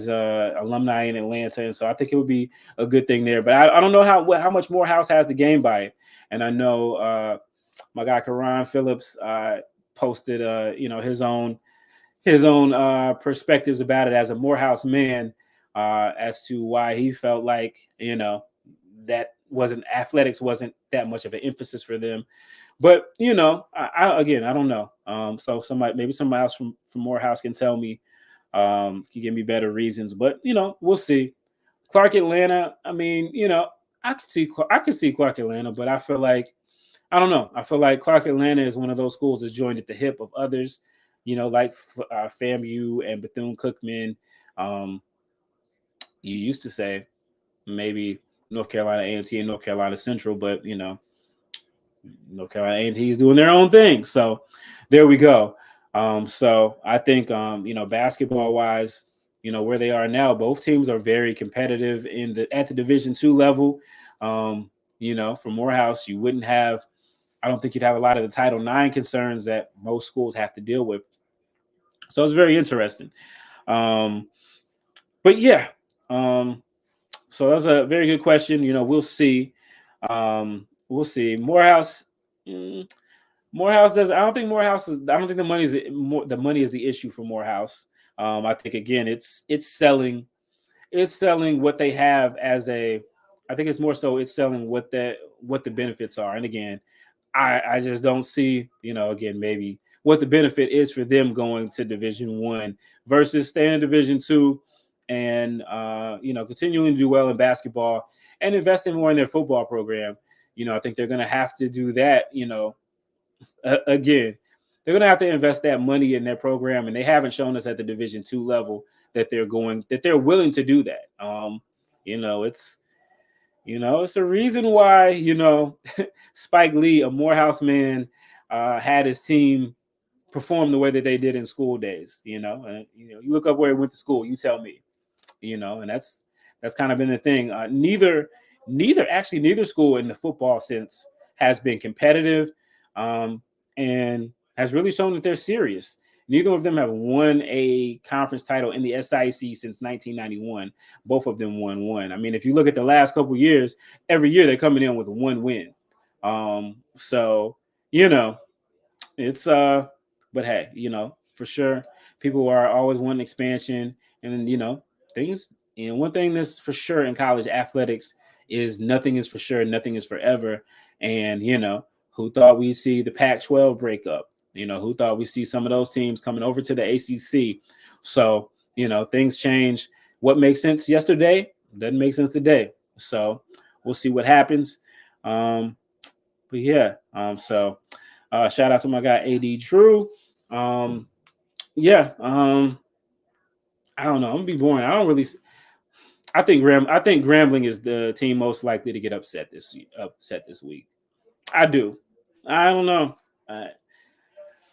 alumni in Atlanta, and so I think it would be a good thing there. But I don't know how much Morehouse has to gain by it. And I know my guy Karan Phillips posted his own perspectives about it as a Morehouse man, as to why he felt like that athletics wasn't that much of an emphasis for them. But I don't know. So somebody else from Morehouse can tell me. Can give me better reasons, but we'll see. Clark Atlanta, I mean, I could see Clark Atlanta, but I feel like I don't know. I feel like Clark Atlanta is one of those schools that's joined at the hip of others, like FAMU and Bethune-Cookman. You used to say maybe North Carolina A&T and North Carolina Central, but North Carolina A&T is doing their own thing. So there we go. So I think basketball wise, where they are now, both teams are very competitive at the Division II level. For Morehouse, you wouldn't have. I don't think you'd have a lot of the Title IX concerns that most schools have to deal with. So it's very interesting. But yeah, so that's a very good question. We'll see. We'll see. Morehouse does. I don't think the money is the issue for Morehouse. I think again, it's selling what they have as a. I think it's more so it's selling what the benefits are. And again, I just don't see, again, maybe what the benefit is for them going to Division I versus staying in Division II and, continuing to do well in basketball and investing more in their football program. I think they're going to have to do that, again. They're going to have to invest that money in their program, and they haven't shown us at the Division II level that they're willing to do that. It's a reason why, Spike Lee, a Morehouse man, had his team perform the way that they did in school days, and, you look up where he went to school, you tell me, and that's kind of been the thing. Neither school in the football sense has been competitive, and has really shown that they're serious. Neither of them have won a conference title in the SIC since 1991. Both of them won one. I mean, if you look at the last couple of years, every year they're coming in with one win. So, it's but hey, for sure, people are always wanting expansion, and things. One thing that's for sure in college athletics is nothing is for sure, nothing is forever. And who thought we'd see the Pac-12 break up? Who thought we'd see some of those teams coming over to the ACC? So, things change. What makes sense yesterday doesn't make sense today. So we'll see what happens. But yeah, so shout out to my guy, AD Drew. I don't know. I'm gonna be boring. I think Grambling is the team most likely to get upset this week. I do. I don't know.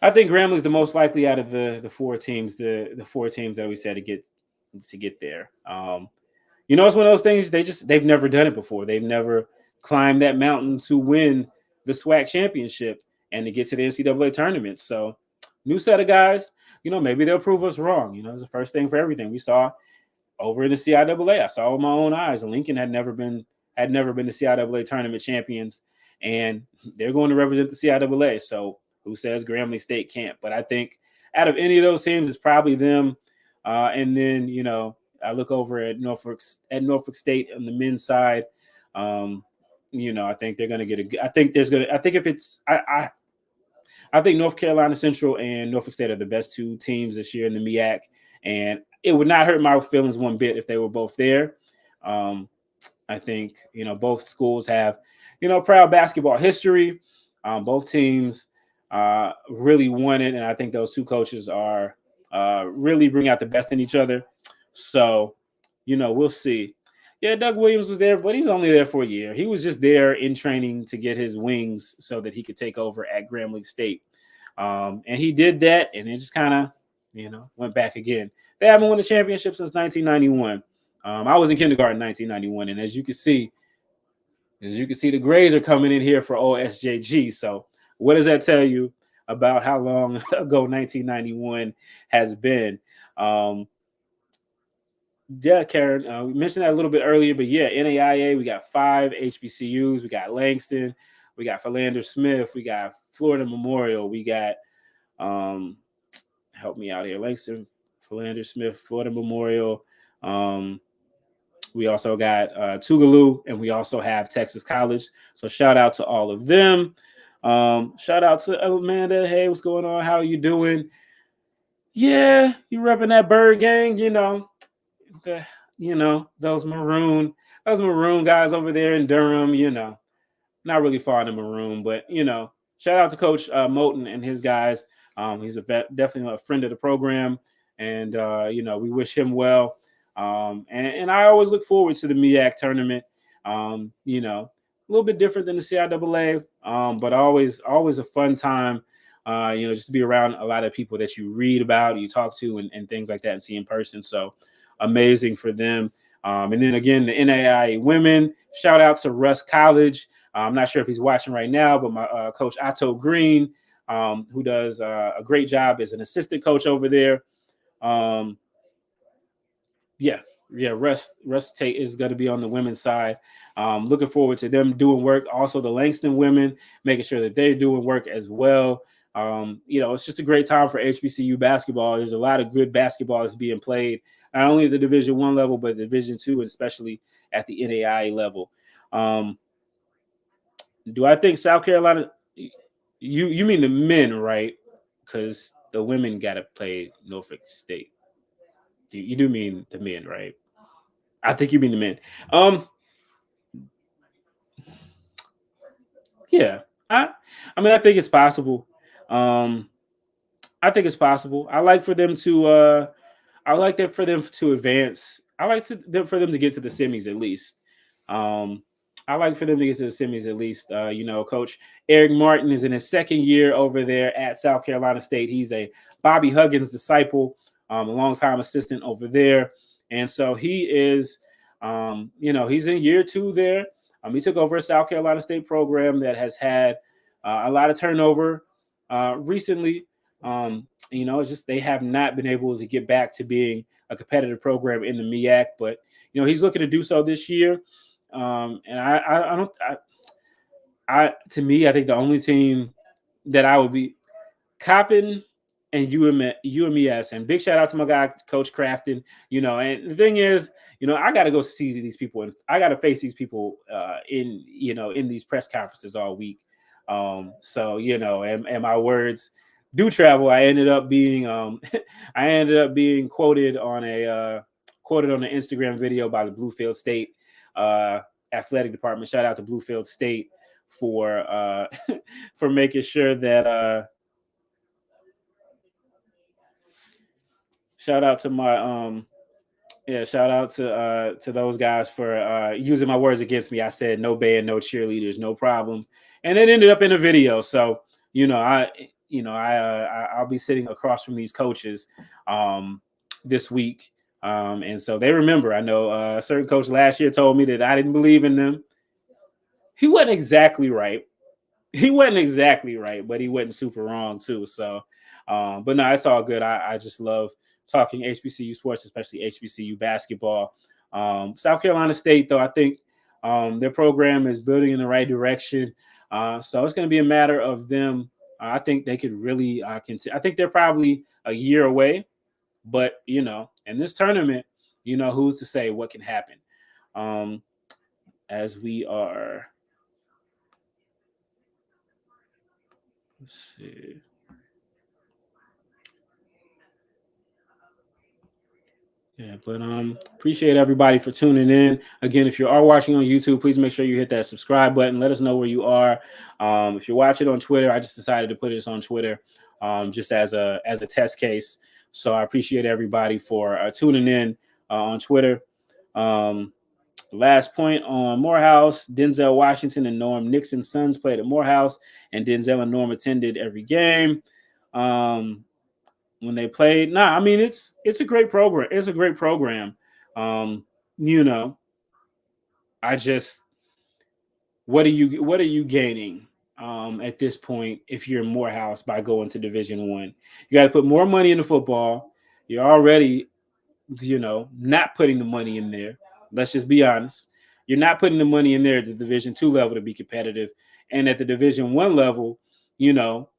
I think Grambling's the most likely out of the four teams, the four teams that we said to get there. It's one of those things they've never done it before. They've never climbed that mountain to win the SWAC championship and to get to the NCAA tournament. So new set of guys, maybe they'll prove us wrong. It's the first thing for everything. We saw over in the CIAA. I saw with my own eyes. Lincoln had never been the CIAA tournament champions, and they're going to represent the CIAA. So who says Grambling State can't? But I think out of any of those teams, it's probably them. And then, I look over at Norfolk State on the men's side. I think they're going to get I think North Carolina Central and Norfolk State are the best two teams this year in the MEAC. And it would not hurt my feelings one bit if they were both there. I think, both schools have, proud basketball history. Both teams really won it. And I think those two coaches are really bring out the best in each other. So, we'll see. Yeah, Doug Williams was there, but he was only there for a year. He was just there in training to get his wings so that he could take over at Grambling State. And he did that, and it just kind of, went back again. They haven't won a championship since 1991. I was in kindergarten in 1991, and as you can see, the grades are coming in here for OSJG. So what does that tell you about how long ago 1991 has been? Yeah, Karen, we mentioned that a little bit earlier, but yeah, NAIA, we got 5 HBCUs. We got Langston, we got Philander Smith, we got Florida Memorial, we got, help me out here, Langston, Philander Smith, Florida Memorial. We also got Tougaloo, and we also have Texas College. So shout out to all of them. Shout out to Amanda. Hey, what's going on? How are you doing? Yeah, you repping that Bird gang, those maroon those maroon guys over there in Durham, not really fond of maroon, but shout out to Coach Moulton and his guys. He's definitely a friend of the program, and we wish him well. And I always look forward to the MEAC tournament. A little bit different than the CIAA, but always a fun time. Just to be around a lot of people that you read about, you talk to, and things like that, and see in person. So amazing for them. And then again, the NAIA women. Shout out to Russ College. I'm not sure if he's watching right now, but my coach Otto Green, who does a great job as an assistant coach over there. Russ Tate is going to be on the women's side. Looking forward to them doing work. Also, the Langston women, making sure that they're doing work as well. It's just a great time for HBCU basketball. There's a lot of good basketball that's being played, not only at the Division I level, but Division II, and especially at the NAIA level. Do I think South Carolina? You mean the men, right? Because the women got to play Norfolk State. You do mean the men, right? I think you mean the men. Yeah. I think it's possible. I think it's possible. I like for them to advance. I like for them to get to the semis at least. Coach Eric Martin is in his second year over there at South Carolina State. He's a Bobby Huggins disciple, a longtime assistant over there. And so he is, he's in year 2 there. He took over a South Carolina State program that has had a lot of turnover recently. It's just they have not been able to get back to being a competitive program in the MEAC, but he's looking to do so this year. And to me, I think the only team that I would be Coppin and UMES, and big shout out to my guy Coach Crafton. And the thing is, I got to go see these people, and I got to face these people in these press conferences all week. And my words do travel. I ended up being quoted on an Instagram video by the Bluefield State athletic department. Shout out to Bluefield State for making sure that shout out to my shout out to those guys for using my words against me. I said no band, no cheerleaders, no problem, and it ended up in a video. So I'll be sitting across from these coaches this week, and so they remember. I know a certain coach last year told me that I didn't believe in them. He wasn't exactly right, but he wasn't super wrong too. So, but no, it's all good. I just love talking HBCU sports, especially HBCU basketball. South Carolina State, though, I think their program is building in the right direction. So it's going to be a matter of them. I think they could really I think they're probably a year away, but in this tournament, who's to say what can happen? As we are, let's see. Yeah, but appreciate everybody for tuning in. Again, if you are watching on YouTube, please make sure you hit that subscribe button. Let us know where you are. If you're watching on Twitter, I just decided to put this on Twitter just as a test case. So I appreciate everybody for tuning in on Twitter. Last point on Morehouse, Denzel Washington and Norm Nixon's sons played at Morehouse, and Denzel and Norm attended every game. When they played, it's a great program. It's a great program. I just, what are you gaining at this point if you're in Morehouse by going to Division I? You got to put more money into football. You're already, not putting the money in there. Let's just be honest. You're not putting the money in there at the Division II level to be competitive, and at the Division I level,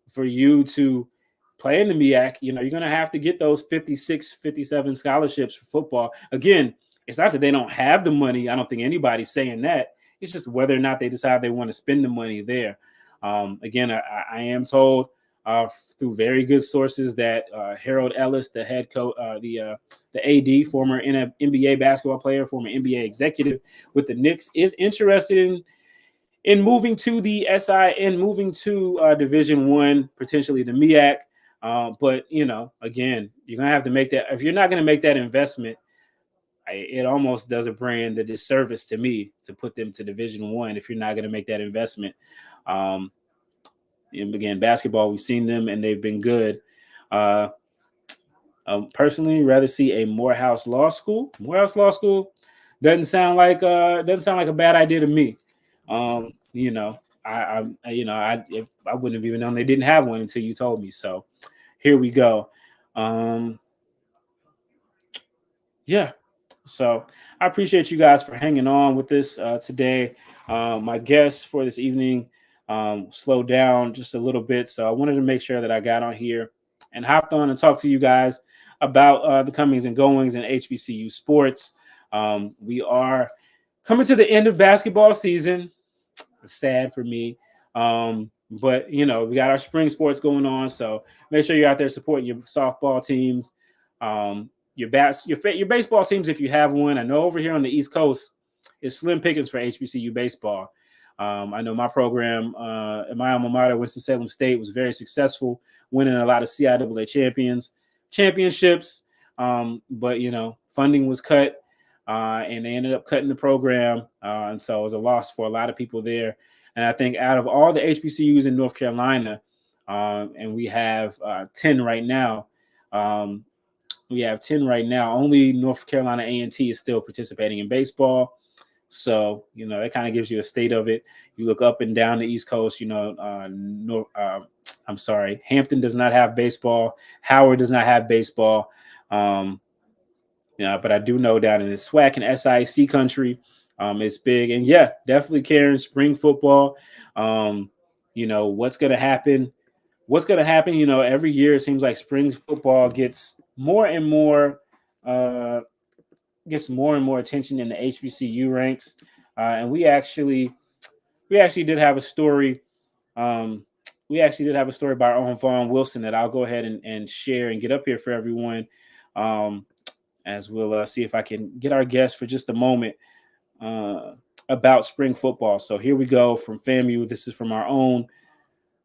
for you to play in the MEAC, you're going to have to get those 56, 57 scholarships for football. Again, it's not that they don't have the money. I don't think anybody's saying that. It's just whether or not they decide they want to spend the money there. Again, I am told through very good sources that Harold Ellis, the head coach, the AD, former NBA basketball player, former NBA executive with the Knicks, is interested in moving to the SI and moving to Division I, potentially the MEAC. But, again, you're going to have to make that. If you're not going to make that investment, it almost does a brand a disservice to me to put them to Division I if you're not going to make that investment. And again, basketball, we've seen them and they've been good. Personally, rather see a Morehouse Law School. Morehouse Law School doesn't sound like a bad idea to me. I wouldn't have even known they didn't have one until you told me. So here we go. Yeah. So I appreciate you guys for hanging on with this today. My guest for this evening slowed down just a little bit. So I wanted to make sure that I got on here and hopped on and talked to you guys about the comings and goings in HBCU sports. We are coming to the end of basketball season. It's sad for me. But, we got our spring sports going on. So make sure you're out there supporting your softball teams, your baseball teams if you have one. I know over here on the East Coast, it's slim pickings for HBCU baseball. I know my program at my alma mater, Winston-Salem State, was very successful, winning a lot of CIAA championships. But, funding was cut and they ended up cutting the program. And so it was a loss for a lot of people there. And I think out of all the HBCUs in North Carolina, and we have 10 right now, only North Carolina A&T is still participating in baseball. So, that kind of gives you a state of it. You look up and down the East Coast, Hampton does not have baseball. Howard does not have baseball. But I do know down in the SWAC and SIC country, it's big. And yeah, definitely Karen, spring football. What's going to happen? Every year it seems like spring football gets more and more attention in the HBCU ranks. And we actually did have a story. We actually did have a story by our own Vaughn Wilson that I'll go ahead and share and get up here for everyone. As we'll see if I can get our guest for just a moment about spring football. So here we go from FAMU. This is from our own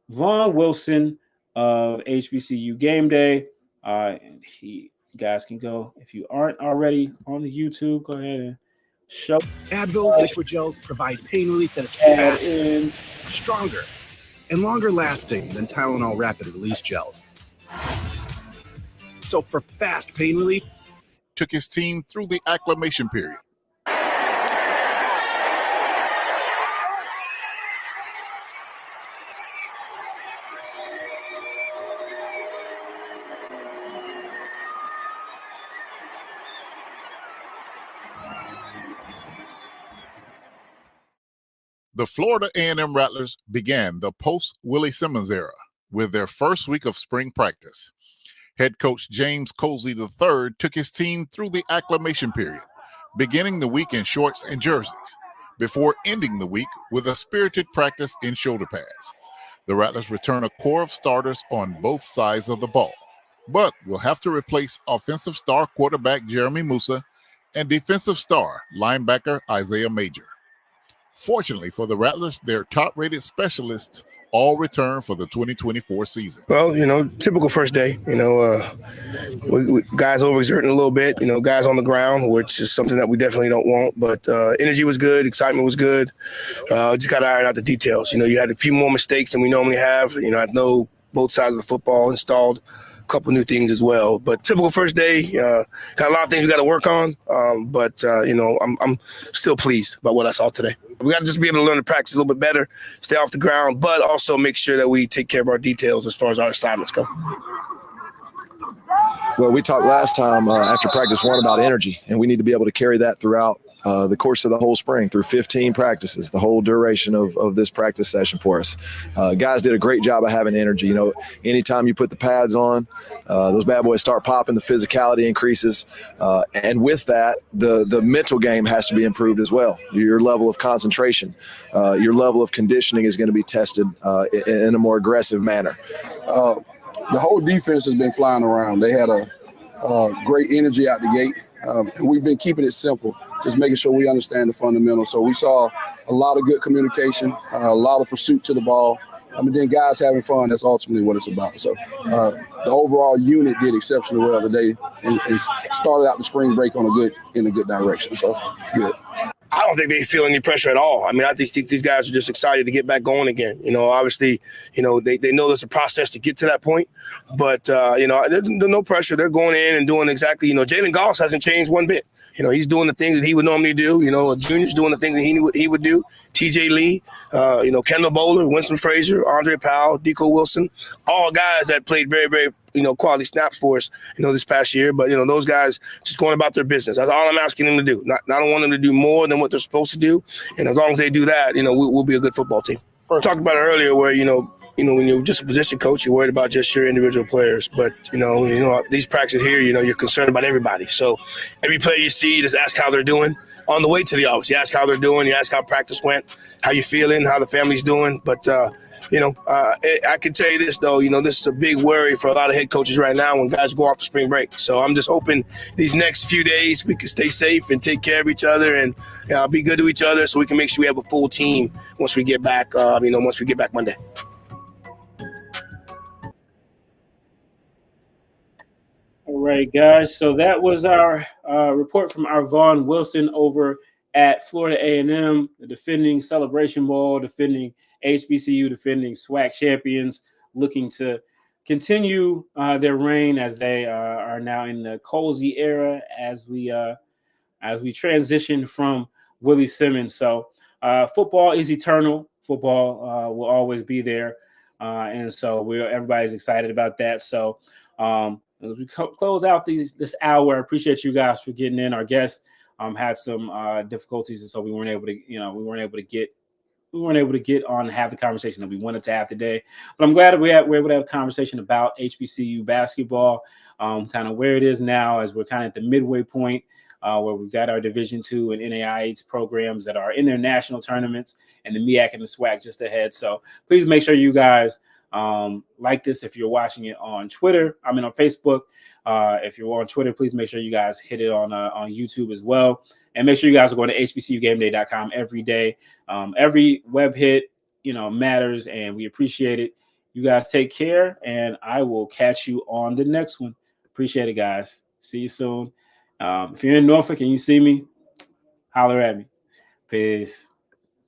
Vaughn Wilson of HBCU Game Day. And you guys can go, if you aren't already on the YouTube, go ahead and show. Advil liquid gels provide pain relief that is faster, stronger, and longer lasting than Tylenol rapid release gels. So for fast pain relief, took his team through the acclimation period. The Florida A&M Rattlers began the post-Willie Simmons era with their first week of spring practice. Head coach James Colsey III took his team through the acclimation period, beginning the week in shorts and jerseys, before ending the week with a spirited practice in shoulder pads. The Rattlers return a core of starters on both sides of the ball, but will have to replace offensive star quarterback Jeremy Musa and defensive star linebacker Isaiah Major. Fortunately for the Rattlers, their top-rated specialists all return for the 2024 season. Well, typical first day. We guys overexerting a little bit. Guys on the ground, which is something that we definitely don't want. But energy was good, excitement was good. Just got to iron out the details. You had a few more mistakes than we normally have. I know both sides of the football, installed a couple new things as well. But typical first day. Got a lot of things we got to work on. But I'm still pleased about what I saw today. We got to just be able to learn to practice a little bit better, stay off the ground, but also make sure that we take care of our details as far as our assignments go. Well, we talked last time after practice one about energy, and we need to be able to carry that throughout the course of the whole spring through 15 practices, the whole duration of this practice session for us. Guys did a great job of having energy. You know, anytime you put the pads on, those bad boys start popping, the physicality increases. And with that, the mental game has to be improved as well. Your level of concentration, your level of conditioning is going to be tested in a more aggressive manner. The whole defense has been flying around. They had a great energy out the gate. And we've been keeping it simple, just making sure we understand the fundamentals. So we saw a lot of good communication, a lot of pursuit to the ball. Then guys having fun, that's ultimately what it's about. So the overall unit did exceptionally well today and started out the spring break in a good direction. So good. I don't think they feel any pressure at all. I mean, I think these guys are just excited to get back going again. You know, obviously, you know, they know there's a process to get to that point. But, you know, there's no pressure. They're going in and doing exactly, you know, Jalen Goss hasn't changed one bit. You know, he's doing the things that he would normally do. You know, Junior's doing the things that he would do. TJ Lee, you know, Kendall Bowler, Winston Frazier, Andre Powell, Deco Wilson, all guys that played very, very, you know, quality snaps for us, you know, this past year. But, you know, those guys just going about their business. That's all I'm asking them to do. I don't want them to do more than what they're supposed to do. And as long as they do that, you know, we'll be a good football team. We talked about it earlier where, you know, when you're just a position coach, you're worried about just your individual players. But, you know, these practices here, you know, you're concerned about everybody. So every player you see, you just ask how they're doing. On the way to the office, you ask how they're doing. You ask how practice went, how you feeling, how the family's doing. But, you know, I can tell you this, though, you know, this is a big worry for a lot of head coaches right now when guys go off to spring break. So I'm just hoping these next few days we can stay safe and take care of each other and be good to each other so we can make sure we have a full team once we get back, once we get back Monday. All right, guys. So that was our report from our Vaughn Wilson over at Florida A&M, the defending Celebration Bowl, defending HBCU, defending SWAC champions, looking to continue their reign as they are now in the Colsey era as we transition from Willie Simmons. So football is eternal. Football will always be there, and so everybody's excited about that. So. As we close out this hour, I appreciate you guys for getting in. Our guest had some difficulties, and so we weren't able to get on and have the conversation that we wanted to have today. But I'm glad we're able to have a conversation about HBCU basketball, kind of where it is now, as we're kind of at the midway point, where we've got our Division II and NAIA programs that are in their national tournaments, and the MEAC and the SWAC just ahead. So please make sure you guys like this if you're watching it on Twitter. on Facebook. If you're on Twitter, please make sure you guys hit it on YouTube as well. And make sure you guys are going to HBCUGameDay.com every day. Every web hit, matters, and we appreciate it. You guys take care, and I will catch you on the next one. Appreciate it, guys. See you soon. If you're in Norfolk and you see me, holler at me. Peace.